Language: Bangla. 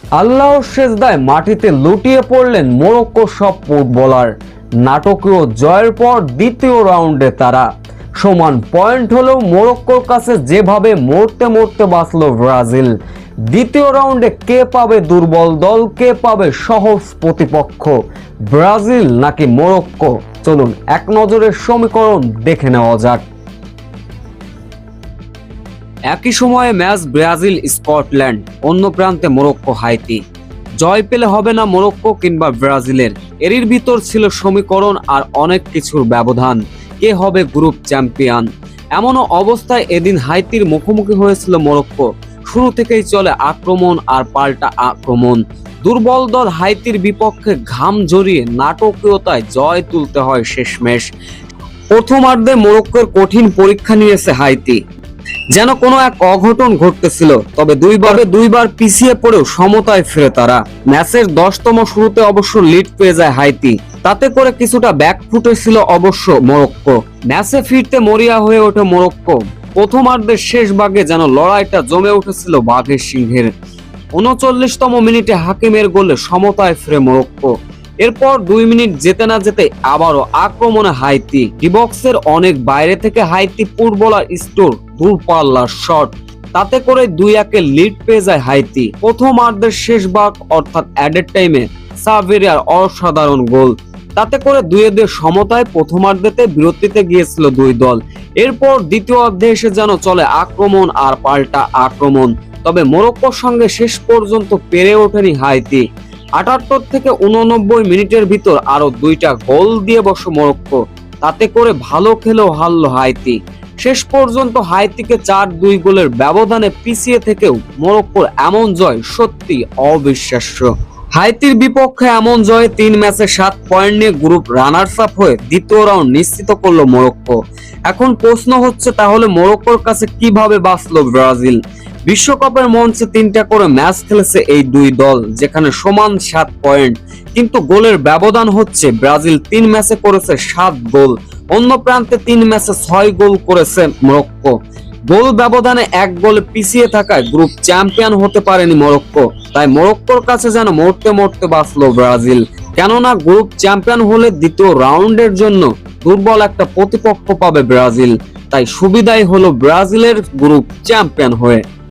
আল্লাহর সেজদায় মাটিতে লুটিয়ে পড়লেন মরক্কোর সব ফুটবলার। নাটকীয় জয়ের পর দ্বিতীয় রাউন্ডে তারা সমান পয়েন্ট হলেও মরক্কোর কাছে যেভাবে মরতে মরতে বাঁচল ব্রাজিল। দ্বিতীয় রাউন্ডে কে পাবে দুর্বল দল, কে পাবে সহজ প্রতিপক্ষ, ব্রাজিল নাকি মরক্কো? চলুন এক নজরের সমীকরণ দেখে নেওয়া যাক। একই সময়ে ম্যাচ ব্রাজিল স্কটল্যান্ড, অন্য প্রান্তে মরক্কো হাইতি। জয় পেলে হবে না মরক্কো কিংবা ব্রাজিলের, এরই ভিতর ছিল সমীকরণ আর অনেক কিছুর ব্যবধান। কে হবে গ্রুপ চ্যাম্পিয়ন? এমন অবস্থায় এদিন হাইতির মুখোমুখি হয়েছিল মরক্কো। শুরু থেকেই চলে আক্রমণ আর পাল্টা আক্রমণ। দুর্বল দল হাইতির বিপক্ষে ঘাম ঝরিয়ে নাটকীয়তায় জয় তুলতে হয় শেষমেশ। প্রথমার্ধে মরক্কোর কঠিন পরীক্ষা নিয়েছে হাইতি, যেন কোনো এক অঘটন ঘটতেছিল। তবে দুইবার পিছিয়ে পড়েও সমতায় ফিরে তারা। ম্যাচের 10তম শুরুতে অবশ্য লিড পেয়ে যায় হাইতি, তাতে করে কিছুটা ব্যাকফুটে ছিল অবশ্য মরক্কো। ম্যাচে ফিরতে মরিয়া হয়ে ওঠে মরক্কো। প্রথমার্ধের শেষ ভাগে যেন লড়াইটা জমে উঠেছিল বাঘের সিংহের। 39তম মিনিটে হাকিমের গোলে সমতায় ফিরে মরক্কো। এরপর 2 মিনিট যেতে না যেতে আবারও আক্রমণে হাইতি। ডিবক্সের অনেক বাইরে থেকে হাইতি ফুটবলার স্টোর দূরপাল্লার শট, তাতে করে 2-1 লিড পেয়ে যায় হাইতি। প্রথমার্ধের শেষ ভাগ অর্থাৎ অ্যাডেড টাইমে সাভেরিয়ার অসাধারণ গোল, তাতে করে 2-2 সমতায় প্রথমার্ধেতে বিরতিতে গিয়েছিল দুই দল। এরপর দ্বিতীয় অর্ধে এসে যেন চলে আক্রমণ আর পাল্টা আক্রমণ। তবে মরক্কোর সঙ্গে শেষ পর্যন্ত পেরে ওঠেনি হাইতি। 78 থেকে 89 মিনিটের ভিতর আরো 2টা গোল দিয়ে বসে মরক্কো, তাতে করে ভালো খেলেও হারল হাইতি। শেষ পর্যন্ত হাইতিকে 4-2 গোলের ব্যবধানে পিছিয়ে থেকেও মরক্কোর এমন জয় সত্যি অবিশ্বাস্য। হাইতির বিপক্ষে এমন জয়ে 3 ম্যাচে 7 পয়েন্ট নিয়ে গ্রুপ রানার্স আপ হয়ে দ্বিতীয় রাউন্ড নিশ্চিত করলো মরক্কো। এখন প্রশ্ন হচ্ছে, তাহলে মরক্কোর কাছে কিভাবে বাঁচলো ব্রাজিল? বিশ্বকাপের মঞ্চে 3টা করে ম্যাচ খেলেছে এই দুই দল, যেখানে সমান 7 পয়েন্ট, কিন্তু গোলের ব্যবধান হচ্ছে ব্রাজিল 3 ম্যাচে করেছে 7 গোল, অন্য প্রান্তে 3 ম্যাচে 6 গোল করেছে মরক্কো। গোল ব্যবধানে 1 গোলে পিছিয়ে থাকায় গ্রুপ চ্যাম্পিয়ন হতে পারেনি মরক্কো। তাই মরক্কোর কাছে যেন মরতে মরতে বাঁচলো ব্রাজিল, কেননা গ্রুপ চ্যাম্পিয়ন হলে দ্বিতীয় রাউন্ডের জন্য দুর্বল একটা প্রতিপক্ষ পাবে ব্রাজিল। তাই সুবিধাই হলো ব্রাজিলের গ্রুপ চ্যাম্পিয়ন হয়ে।